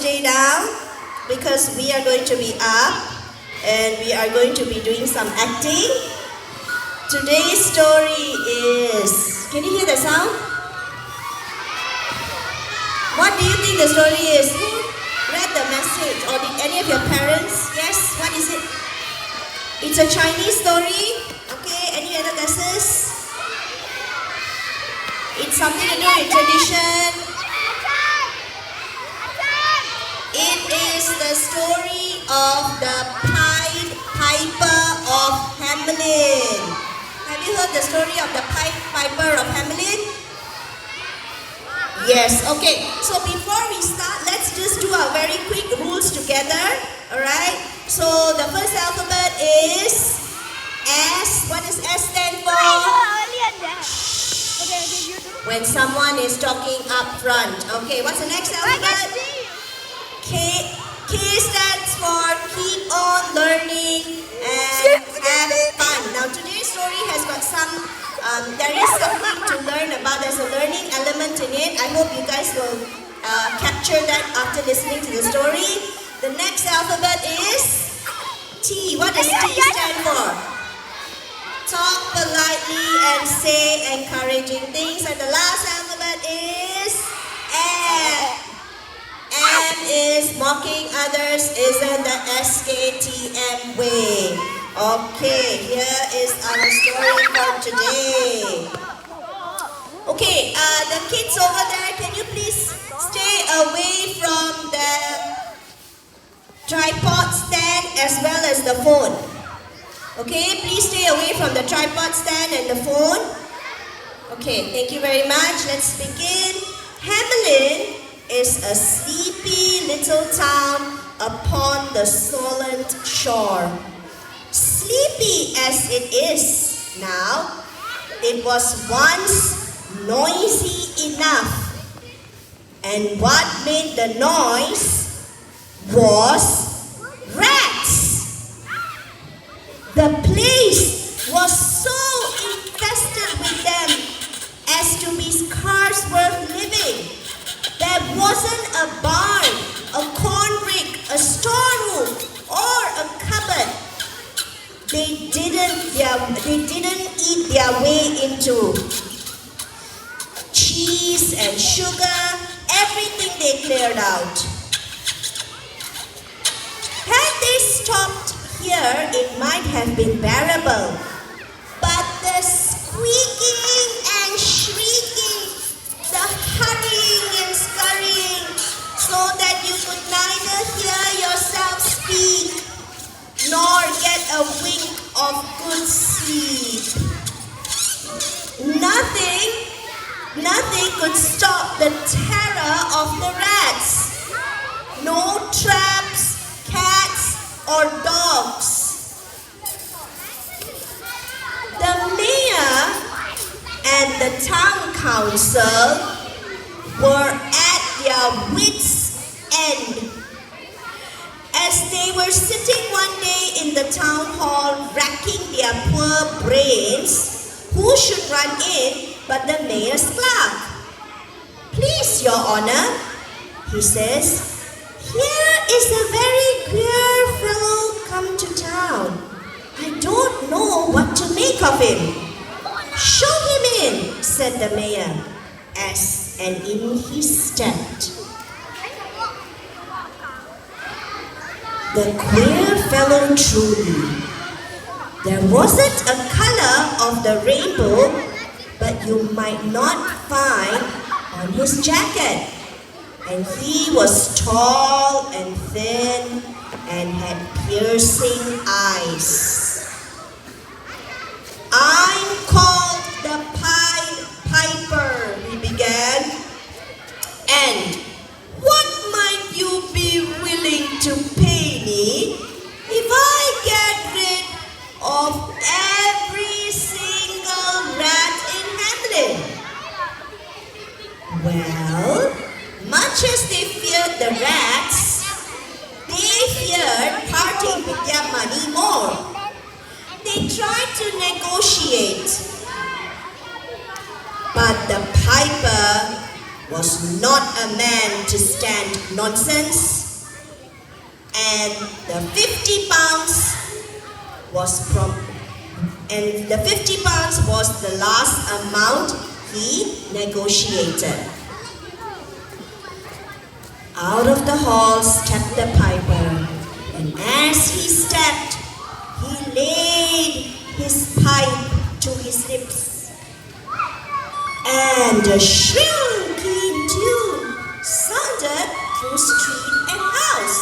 stay down because we are going to be up and we are going to be doing some acting. Today's story is, can you hear the sound? What do you think the story is? Who read the message, or did any of your parents? Yes, what is it? It's a Chinese story. Okay, any other guesses? It's something to do with tradition. It is the story of the Pied Piper of Hamelin. Have you heard the story of the Pied Piper of Hamelin? Yes, okay. So before we start, let's just do our very quick rules together. Alright? So the first alphabet is S. What does S stand for? When someone is talking up front. Okay, what's the next alphabet? K. K stands for keep on learning and have fun. Now today's story has got some, there is something to learn about. There's a learning element in it. I hope you guys will capture that after listening to the story. The next alphabet is T. What does T stand for? Talk politely and say encouraging things. And the last alphabet is M. M is mocking others, isn't the SKTM way. Okay, here is our story for today. Okay, the kids over there, can you please stay away from the tripod stand as well as the phone? Okay, please stay away from the tripod stand and the phone. Okay, thank you very much. Let's begin. Hamelin is a sleepy little town upon the Solent shore. Sleepy as it is now, it was once noisy enough. And what made the noise was rats. The place was so infested with them as to be scarce worth living. There wasn't a barn, a corn rick, a storeroom, or a cupboard. They didn't eat their way into cheese and sugar, everything they cleared out. Had they stopped here, it might have been bearable. But the squeaking and shrieking, the hurrying and scurrying, so that you could neither hear yourself speak nor get a wink of good sleep. Nothing could stop the terror of the rats. No traps, cats, or dogs. The mayor and the town council were at their wits' end. As they were sitting one day in the town hall racking their poor brains, who should run in but the mayor's clerk? Please, Your Honor, he says, here is a very queer fellow come to town. I don't know what to make of him. Show him in, said the mayor, and in he stepped. The queer fellow truly. There wasn't a color of the rainbow, but you might not find on his jacket. And he was tall and thin and had piercing eyes. I'm called the Pied Piper, he began. And what might you be willing to pay me if I get rid of every single rat in Hamelin? Well, much as they feared the rats, they feared parting with their money more. They tried to negotiate, but the piper was not a man to stand nonsense, and the 50 pounds was the last amount he negotiated. Out of the hall stepped the piper, and as he stepped, he laid his pipe to his lips, and a shrill keen tune sounded through street and house.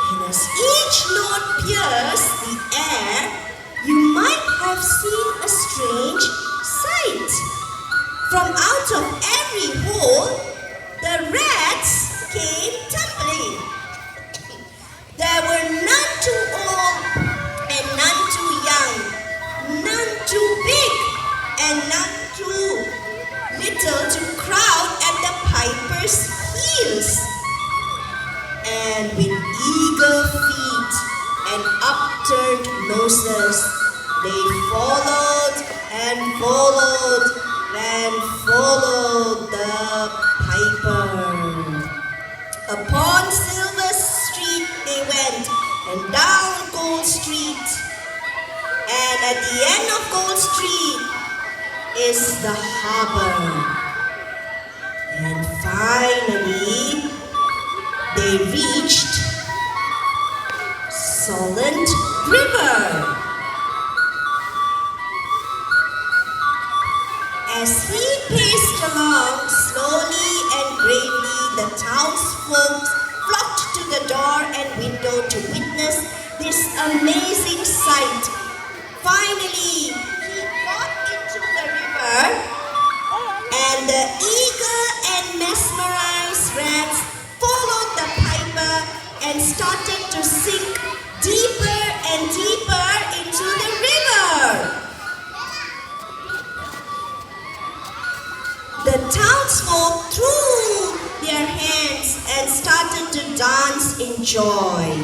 And as each note pierced the air, you might have seen a strange sight. From out of every hole, the rats came tumbling. There were none too old and none too young, none too big and none too little to crowd at the piper's heels. And with eager feet and upturned noses, they followed and followed and followed the piper. Upon Silver Street they went, and down Gold Street. And at the end of Gold Street is the harbor. And finally, they reached Solent River. As he paced along slowly and gravely, the townsfolk flocked to the door and window to witness this amazing sight. Finally, he got into the river, and the eager and mesmerized rats followed the piper and started to sink deeper and deeper into the river. The townsfolk threw their hands and started to dance in joy.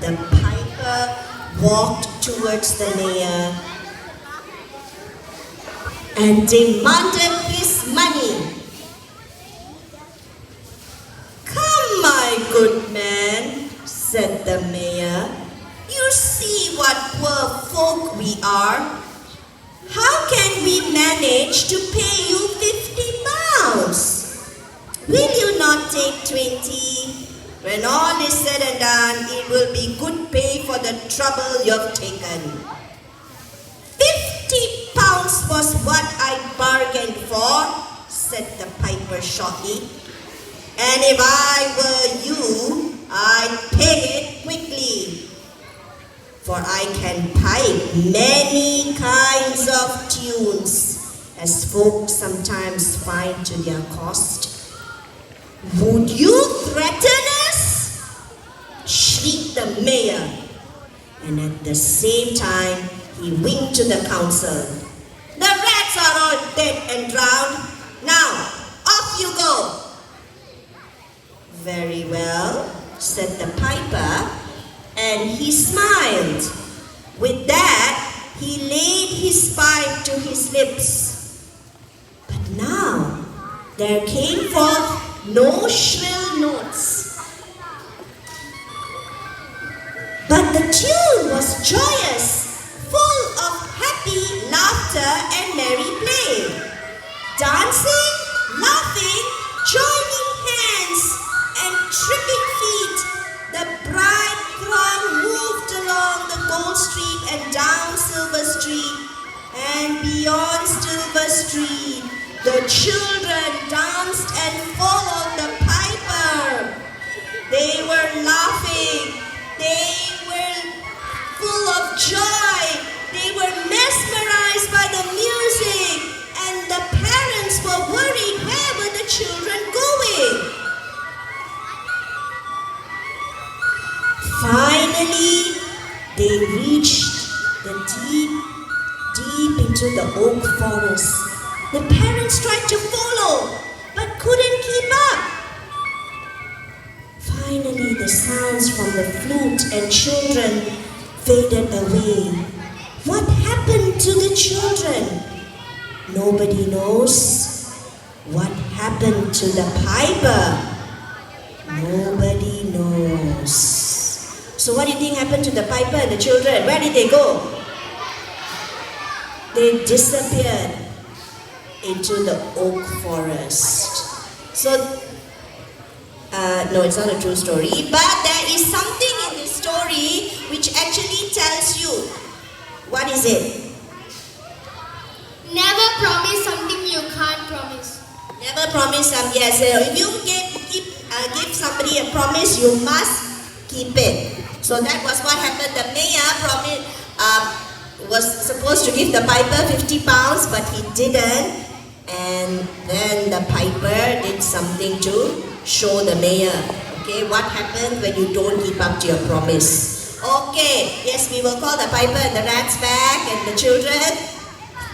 The piper walked towards the mayor and demanded his money. "Come, my good man," said the mayor. "You see what poor folk we are. How can we manage to pay you 50 pounds? Will you not take 20? When all is said and done, it will be good pay for the trouble you've taken." 50 pounds was what I bargained for, said the piper shortly. "And if I were you, I'd pay it quickly. For I can pipe many kinds of tunes, as folk sometimes find to their cost." "Would you threaten us?" shrieked the mayor, and at the same time he winked to the council. "The rats are all dead and drowned. Now, off you go." "Very well," said the piper, and he smiled. With that, he laid his pipe to his lips. But now, there came forth no shrill notes. But the tune was joyous, full of happy laughter and merry play. Dancing, laughing, joining hands, and tripping feet, the bride throng moved along the Gold Street and down Silver Street, and beyond Silver Street, the children danced and followed the piper. They were laughing, they were full of joy, they were mesmerized by the music, and the parents were worried, where were the children going? Finally, they reached the deep into the oak forest. The parents tried to follow, but couldn't keep up. Finally, the sounds from the flute and children faded away. What happened to the children? Nobody knows. What happened to the piper? Nobody knows. So what do you think happened to the piper and the children? Where did they go? They disappeared into the oak forest. So, no, it's not a true story, but there is something in this story which actually tells you. What is it? Never promise something you can't promise. Never promise something. Yes, if you give somebody a promise, you must keep it. So that was what happened. The mayor was supposed to give the piper 50 pounds, but he didn't. And then the piper did something to show the mayor. Okay, what happens when you don't keep up to your promise? Okay, yes, we will call the piper and the rats back and the children.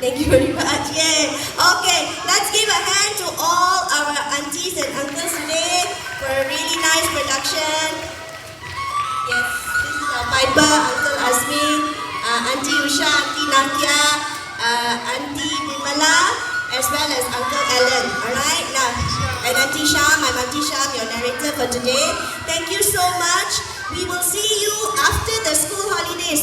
Thank you very much. Yay. Okay, let's give a hand to all our aunties and uncles today for a really nice production. Yes, this is our piper, Uncle Azmin, Auntie Usha, Auntie Nakia, Auntie Vimala, as well as Uncle Alan. Alright, now, and Auntie Sham, I'm Auntie Sham, your narrator for today. Thank you so much. We will see you after the school holidays.